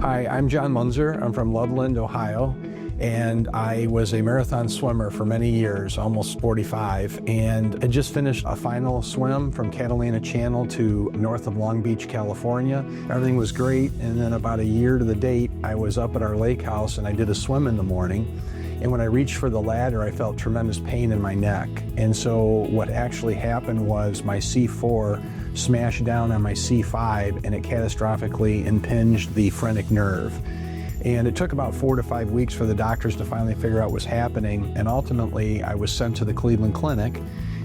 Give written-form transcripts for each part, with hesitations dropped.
Hi, I'm John Munzer. I'm from Loveland, Ohio, and I was a marathon swimmer for many years, almost 45, and I just finished a final swim from Catalina Channel to north of Long Beach, California. Everything was great, and then about a year to the date, I was up at our lake house and I did a swim in the morning. And when I reached for the ladder, I felt tremendous pain in my neck. And so what actually happened was my C4 smashed down on my C5 and it catastrophically impinged the phrenic nerve. And it took about 4 to 5 weeks for the doctors to finally figure out what was happening. And ultimately, I was sent to the Cleveland Clinic.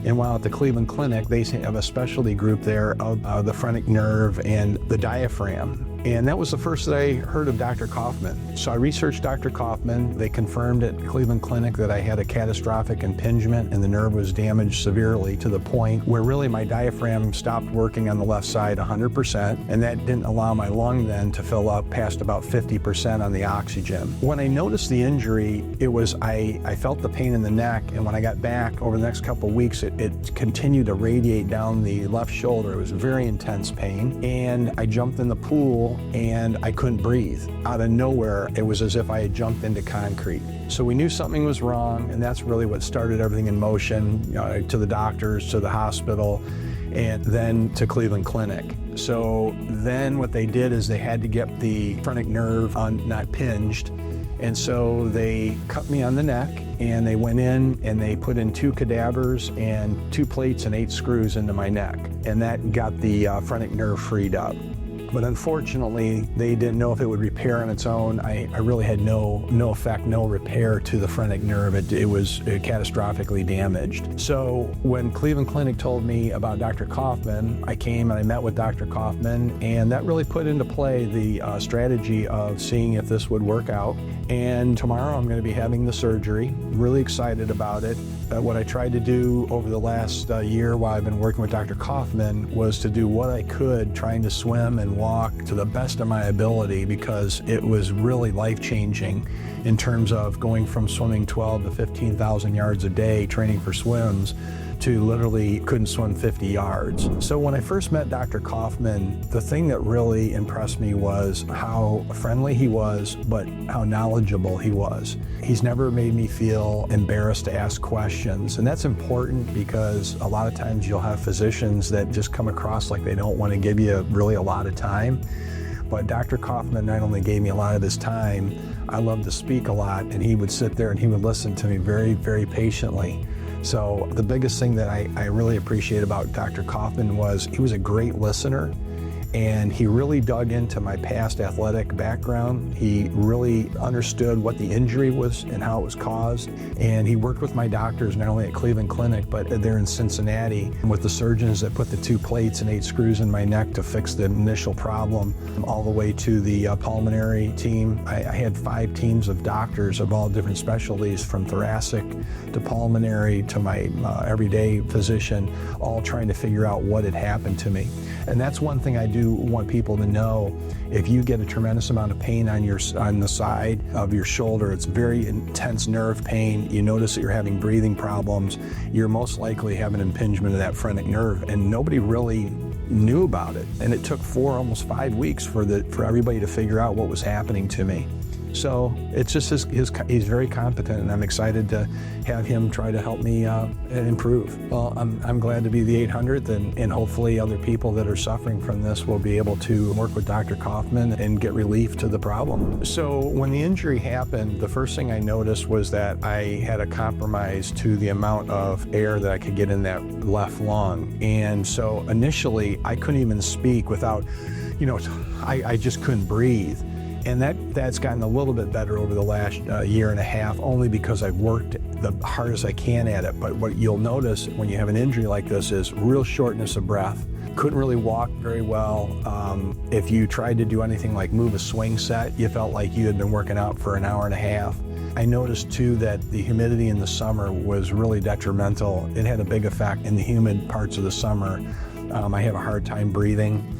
And while at the Cleveland Clinic, they have a specialty group there of the phrenic nerve and the diaphragm. And that was the first that I heard of Dr. Kaufman. So I researched Dr. Kaufman. They confirmed at Cleveland Clinic that I had a catastrophic impingement and the nerve was damaged severely to the point where really my diaphragm stopped working on the left side 100%, and that didn't allow my lung then to fill up past about 50% on the oxygen. When I noticed the injury, it was I felt the pain in the neck, and when I got back over the next couple of weeks, it continued to radiate down the left shoulder. It was very intense pain, and I jumped in the pool and I couldn't breathe. Out of nowhere, it was as if I had jumped into concrete. So we knew something was wrong, and that's really what started everything in motion, to the doctors, to the hospital, and then to Cleveland Clinic. So then what they did is they had to get the phrenic nerve not pinged, and so they cut me on the neck, and they went in and they put in 2 cadavers and 2 plates and 8 screws into my neck, and that got the phrenic nerve freed up. But unfortunately, they didn't know if it would repair on its own. I really had no effect, no repair to the phrenic nerve. It was catastrophically damaged. So when Cleveland Clinic told me about Dr. Kaufman, I came and I met with Dr. Kaufman, and that really put into play the strategy of seeing if this would work out. And tomorrow I'm going to be having the surgery. Really excited about it. What I tried to do over the last year while I've been working with Dr. Kaufman was to do what I could, trying to swim and walk to the best of my ability, because it was really life-changing in terms of going from swimming 12 to 15,000 yards a day, training for swims, to literally couldn't swim 50 yards. So when I first met Dr. Kaufman, the thing that really impressed me was how friendly he was, but how knowledgeable he was. He's never made me feel embarrassed to ask questions, and that's important because a lot of times you'll have physicians that just come across like they don't want to give you really a lot of time. But Dr. Kaufman not only gave me a lot of his time, I love to speak a lot, and he would sit there and he would listen to me very, very patiently. So the biggest thing that I really appreciate about Dr. Kaufman was he was a great listener, and he really dug into my past athletic background. He really understood what the injury was and how it was caused, and he worked with my doctors not only at Cleveland Clinic but there in Cincinnati with the surgeons that put the 2 plates and 8 screws in my neck to fix the initial problem, all the way to the pulmonary team. I had 5 teams of doctors of all different specialties, from thoracic to pulmonary to my everyday physician, all trying to figure out what had happened to me. And that's one thing I do want people to know. If you get a tremendous amount of pain on the side of your shoulder, it's very intense nerve pain, you notice that you're having breathing problems, you're most likely having an impingement of that phrenic nerve, and nobody really knew about it. And it took 4, almost 5 weeks for everybody to figure out what was happening to me. So it's just he's very competent, and I'm excited to have him try to help me improve. Well, I'm glad to be the 800th, and hopefully other people that are suffering from this will be able to work with Dr. Kaufman and get relief to the problem. So when the injury happened, the first thing I noticed was that I had a compromise to the amount of air that I could get in that left lung. And so initially I couldn't even speak without, I just couldn't breathe. And that's gotten a little bit better over the last year and a half, only because I've worked the hardest I can at it. But what you'll notice when you have an injury like this is real shortness of breath. Couldn't really walk very well. If you tried to do anything like move a swing set, you felt like you had been working out for an hour and a half. I noticed too that the humidity in the summer was really detrimental. It had a big effect in the humid parts of the summer. I have a hard time breathing.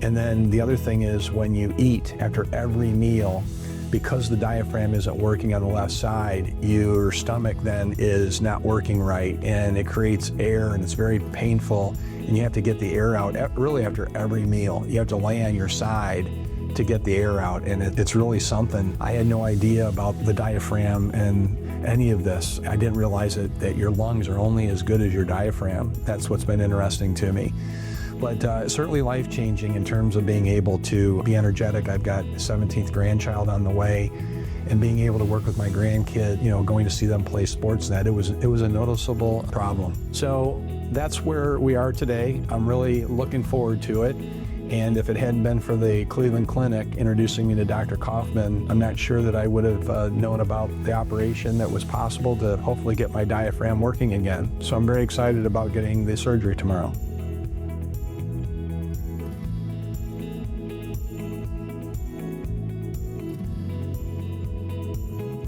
And then the other thing is, when you eat after every meal, because the diaphragm isn't working on the left side, your stomach then is not working right, and it creates air, and it's very painful, and you have to get the air out really after every meal. You have to lay on your side to get the air out, and it's really something. I had no idea about the diaphragm and any of this. I didn't realize that your lungs are only as good as your diaphragm. That's what's been interesting to me. But certainly life-changing in terms of being able to be energetic. I've got a 17th grandchild on the way, and being able to work with my grandkid, going to see them play sports, it was a noticeable problem. So that's where we are today. I'm really looking forward to it. And if it hadn't been for the Cleveland Clinic introducing me to Dr. Kaufman, I'm not sure that I would have known about the operation that was possible to hopefully get my diaphragm working again. So I'm very excited about getting the surgery tomorrow.